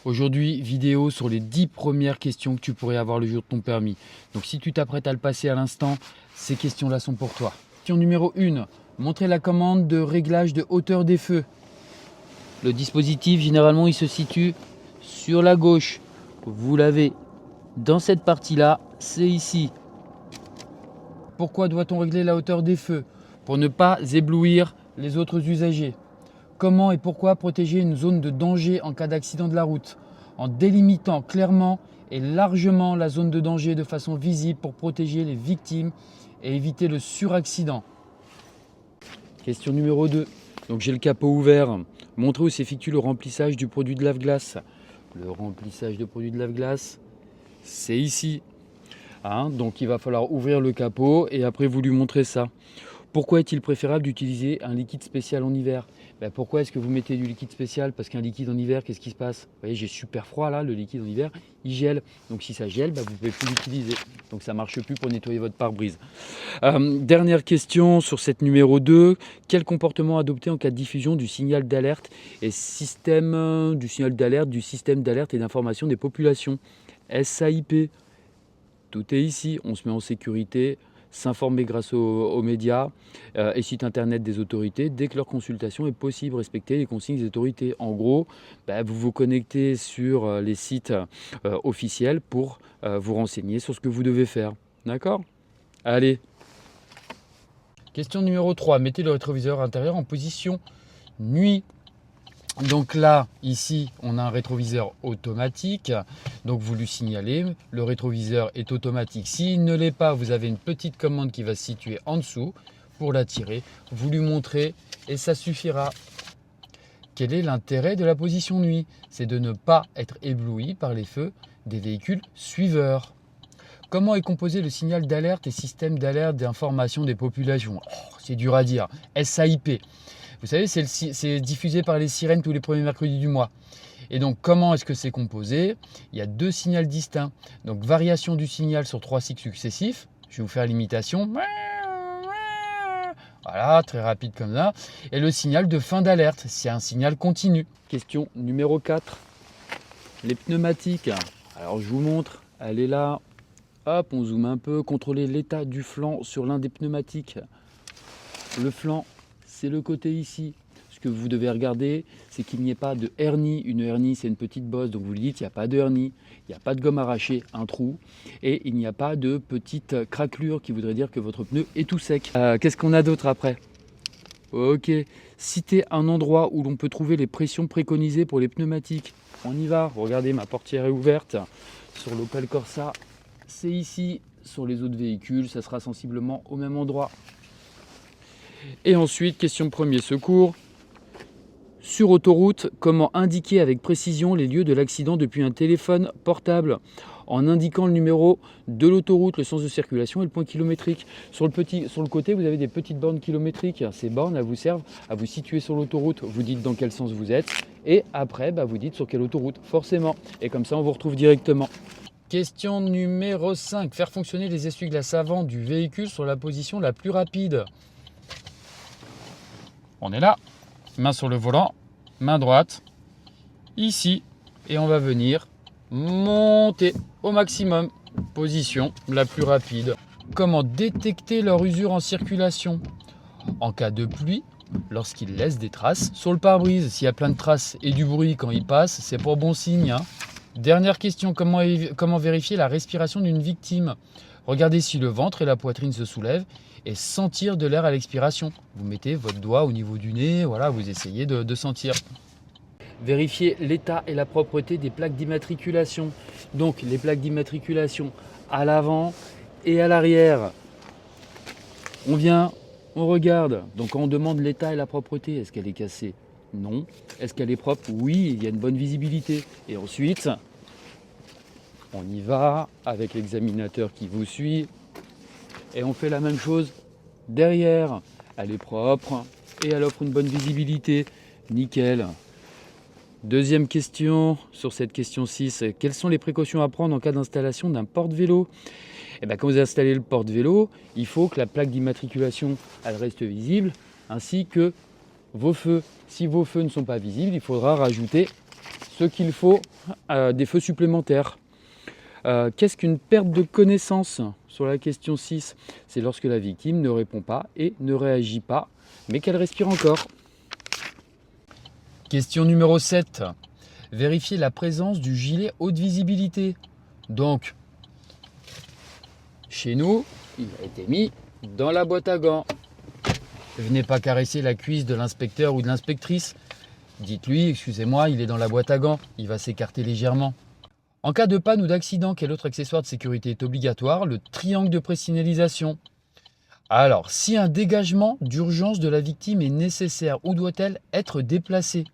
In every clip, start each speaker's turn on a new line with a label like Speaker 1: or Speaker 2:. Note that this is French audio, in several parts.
Speaker 1: Aujourd'hui, vidéo sur les 10 premières questions que tu pourrais avoir le jour de ton permis. Donc si tu t'apprêtes à le passer à l'instant, ces questions-là sont pour toi. Question numéro 1. Montrer la commande de réglage de hauteur des feux. Le dispositif, généralement, il se situe sur la gauche. Vous l'avez dans cette partie-là, c'est ici. Pourquoi doit-on régler la hauteur des feux? Pour ne pas éblouir les autres usagers. Comment et pourquoi protéger une zone de danger en cas d'accident de la route? En délimitant clairement et largement la zone de danger de façon visible pour protéger les victimes et éviter le suraccident. Question numéro 2. Donc j'ai le capot ouvert. Montrer où s'effectue le remplissage du produit de lave-glace. Le remplissage de produit de lave-glace, c'est ici. Donc il va falloir ouvrir le capot et après vous lui montrez ça. Pourquoi est-il préférable d'utiliser un liquide spécial en hiver? Pourquoi est-ce que vous mettez du liquide spécial? Parce qu'un liquide en hiver, qu'est-ce qui se passe? Vous voyez, j'ai super froid là, le liquide en hiver, il gèle. Donc si ça gèle, vous ne pouvez plus l'utiliser. Donc ça ne marche plus pour nettoyer votre pare-brise. Dernière question sur cette numéro 2. Quel comportement adopter en cas de diffusion du signal d'alerte et système du signal d'alerte, du système d'alerte et d'information des populations? SAIP. Tout est ici, on se met en sécurité. S'informer grâce aux médias et sites internet des autorités dès que leur consultation est possible, respecter les consignes des autorités. En gros, vous vous connectez sur les sites officiels pour vous renseigner sur ce que vous devez faire. D'accord? Allez. Question numéro 3. Mettez le rétroviseur intérieur en position nuit. Donc là, ici, on a un rétroviseur automatique. Donc vous lui signalez, le rétroviseur est automatique. S'il ne l'est pas, vous avez une petite commande qui va se situer en dessous pour l'attirer. Vous lui montrez et ça suffira. Quel est l'intérêt de la position nuit? C'est de ne pas être ébloui par les feux des véhicules suiveurs. Comment est composé le signal d'alerte et système d'alerte d'information des populations? C'est dur à dire. SAIP. Vous savez, c'est diffusé par les sirènes tous les premiers mercredis du mois. Et donc, comment est-ce que c'est composé? Il y a 2 signaux distincts. Donc, variation du signal sur 3 cycles successifs. Je vais vous faire l'imitation. Voilà, très rapide comme ça. Et le signal de fin d'alerte, c'est un signal continu. Question numéro 4. Les pneumatiques. Alors, je vous montre. Elle est là. Hop, on zoome un peu. Contrôler l'état du flanc sur l'un des pneumatiques. Le flanc, c'est le côté ici. Ce que vous devez regarder, c'est qu'il n'y ait pas de hernie. Une hernie, c'est une petite bosse, donc vous lui dites, il n'y a pas de hernie, il n'y a pas de gomme arrachée, un trou, et il n'y a pas de petite craquelure qui voudrait dire que votre pneu est tout sec. Qu'est-ce qu'on a d'autre après? Ok, citez un endroit où l'on peut trouver les pressions préconisées pour les pneumatiques. On y va, regardez, ma portière est ouverte. Sur l'Opel Corsa, c'est ici. Sur les autres véhicules, ça sera sensiblement au même endroit. Et ensuite, question de premier secours. Sur autoroute, comment indiquer avec précision les lieux de l'accident depuis un téléphone portable en indiquant le numéro de l'autoroute, le sens de circulation et le point kilométrique. Sur le côté, vous avez des petites bornes kilométriques. Ces bornes, elles vous servent à vous situer sur l'autoroute. Vous dites dans quel sens vous êtes et après, vous dites sur quelle autoroute, forcément. Et comme ça, on vous retrouve directement. Question numéro 5. Faire fonctionner les essuie-glaces avant du véhicule sur la position la plus rapide. On est là, main sur le volant, main droite, ici, et on va venir monter au maximum, position la plus rapide. Comment détecter leur usure en circulation? En cas de pluie, lorsqu'ils laissent des traces sur le pare-brise. S'il y a plein de traces et du bruit quand ils passent, c'est pas bon signe. Dernière question, comment vérifier la respiration d'une victime? Regardez si le ventre et la poitrine se soulèvent et sentir de l'air à l'expiration. Vous mettez votre doigt au niveau du nez, voilà, vous essayez de sentir. Vérifier l'état et la propreté des plaques d'immatriculation. Donc les plaques d'immatriculation à l'avant et à l'arrière. On vient, on regarde. Donc quand on demande l'état et la propreté, est-ce qu'elle est cassée? Non. Est-ce qu'elle est propre? Oui, il y a une bonne visibilité. Et ensuite, on y va avec l'examinateur qui vous suit. Et on fait la même chose derrière. Elle est propre et elle offre une bonne visibilité. Nickel. Deuxième question sur cette question 6. Quelles sont les précautions à prendre en cas d'installation d'un porte-vélo? Quand vous installez le porte-vélo, il faut que la plaque d'immatriculation elle reste visible, ainsi que vos feux. Si vos feux ne sont pas visibles, il faudra rajouter ce qu'il faut des feux supplémentaires. Qu'est-ce qu'une perte de connaissance? Sur la question 6, c'est lorsque la victime ne répond pas et ne réagit pas, mais qu'elle respire encore. Question numéro 7. Vérifiez la présence du gilet haute visibilité. Donc, chez nous, il a été mis dans la boîte à gants. Venez pas caresser la cuisse de l'inspecteur ou de l'inspectrice. Dites-lui, excusez-moi, il est dans la boîte à gants, il va s'écarter légèrement. En cas de panne ou d'accident, quel autre accessoire de sécurité est obligatoire? Le triangle de présignalisation. Alors, si un dégagement d'urgence de la victime est nécessaire, où doit-elle être déplacée?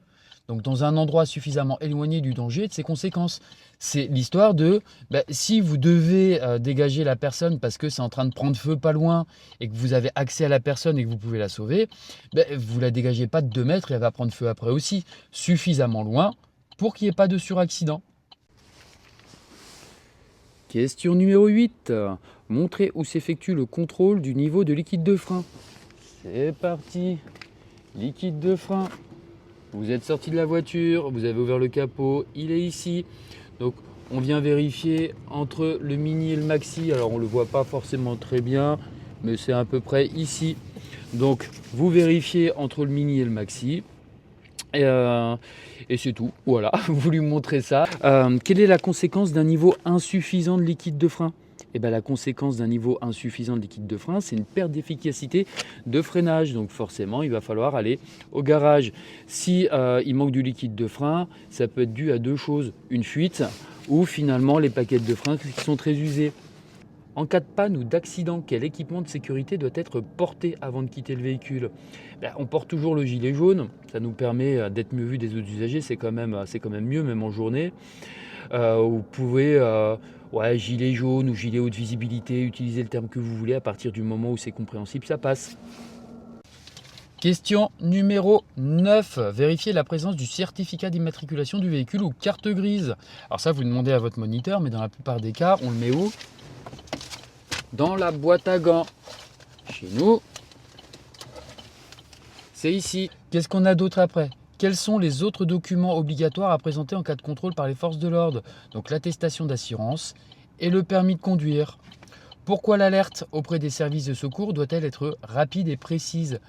Speaker 1: Donc dans un endroit suffisamment éloigné du danger et de ses conséquences. C'est l'histoire de, si vous devez dégager la personne parce que c'est en train de prendre feu pas loin et que vous avez accès à la personne et que vous pouvez la sauver, vous la dégagez pas de 2 mètres et elle va prendre feu après aussi, suffisamment loin pour qu'il n'y ait pas de suraccident. Question numéro 8. Montrez où s'effectue le contrôle du niveau de liquide de frein. C'est parti. Liquide de frein. Vous êtes sorti de la voiture, vous avez ouvert le capot, il est ici. Donc on vient vérifier entre le mini et le maxi. Alors on ne le voit pas forcément très bien, mais c'est à peu près ici. Donc vous vérifiez entre le mini et le maxi. Et c'est tout, voilà, vous lui montrez ça. Quelle est la conséquence d'un niveau insuffisant de liquide de frein? La conséquence d'un niveau insuffisant de liquide de frein, c'est une perte d'efficacité de freinage. Donc forcément, il va falloir aller au garage. Si il manque du liquide de frein, ça peut être dû à 2 choses. Une fuite ou finalement les paquettes de frein qui sont très usées. En cas de panne ou d'accident, quel équipement de sécurité doit être porté avant de quitter le véhicule? On porte toujours le gilet jaune, ça nous permet d'être mieux vu des autres usagers, c'est quand même mieux, même en journée. Vous pouvez, gilet jaune ou gilet haute visibilité, utilisez le terme que vous voulez, à partir du moment où c'est compréhensible, ça passe. Question numéro 9. Vérifiez la présence du certificat d'immatriculation du véhicule ou carte grise. Alors ça, vous demandez à votre moniteur, mais dans la plupart des cas, on le met où? Dans la boîte à gants. Chez nous, c'est ici. Qu'est-ce qu'on a d'autre après? Quels sont les autres documents obligatoires à présenter en cas de contrôle par les forces de l'ordre? Donc l'attestation d'assurance et le permis de conduire. Pourquoi l'alerte auprès des services de secours doit-elle être rapide et précise?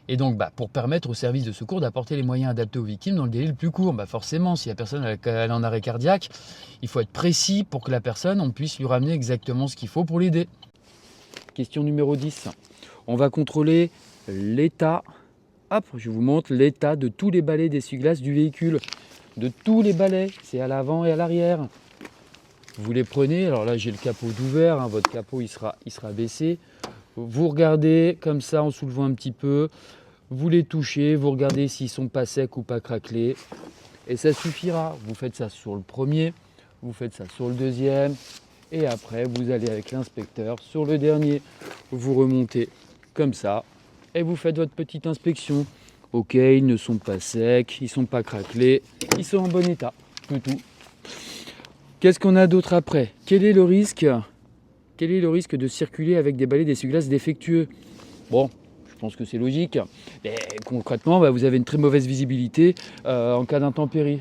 Speaker 1: Et donc pour permettre aux services de secours d'apporter les moyens adaptés aux victimes dans le délai le plus court. Forcément, si la personne elle est en arrêt cardiaque, il faut être précis pour que la personne, on puisse lui ramener exactement ce qu'il faut pour l'aider. Question numéro 10. On va contrôler l'état. Hop, je vous montre l'état de tous les balais d'essuie-glace du véhicule. De tous les balais, c'est à l'avant et à l'arrière. Vous les prenez, alors là j'ai le capot d'ouvert, votre capot il sera baissé. Vous regardez comme ça en soulevant un petit peu, vous les touchez, vous regardez s'ils sont pas secs ou pas craquelés. Et ça suffira. Vous faites ça sur le premier, vous faites ça sur le deuxième. Et après, vous allez avec l'inspecteur sur le dernier. Vous remontez comme ça et vous faites votre petite inspection. Ok, ils ne sont pas secs, ils ne sont pas craquelés, ils sont en bon état. C'est tout. Qu'est-ce qu'on a d'autre après? Quel est le risque de circuler avec des balais d'essuie-glace défectueux? Bon, je pense que c'est logique. Mais concrètement, vous avez une très mauvaise visibilité en cas d'intempérie.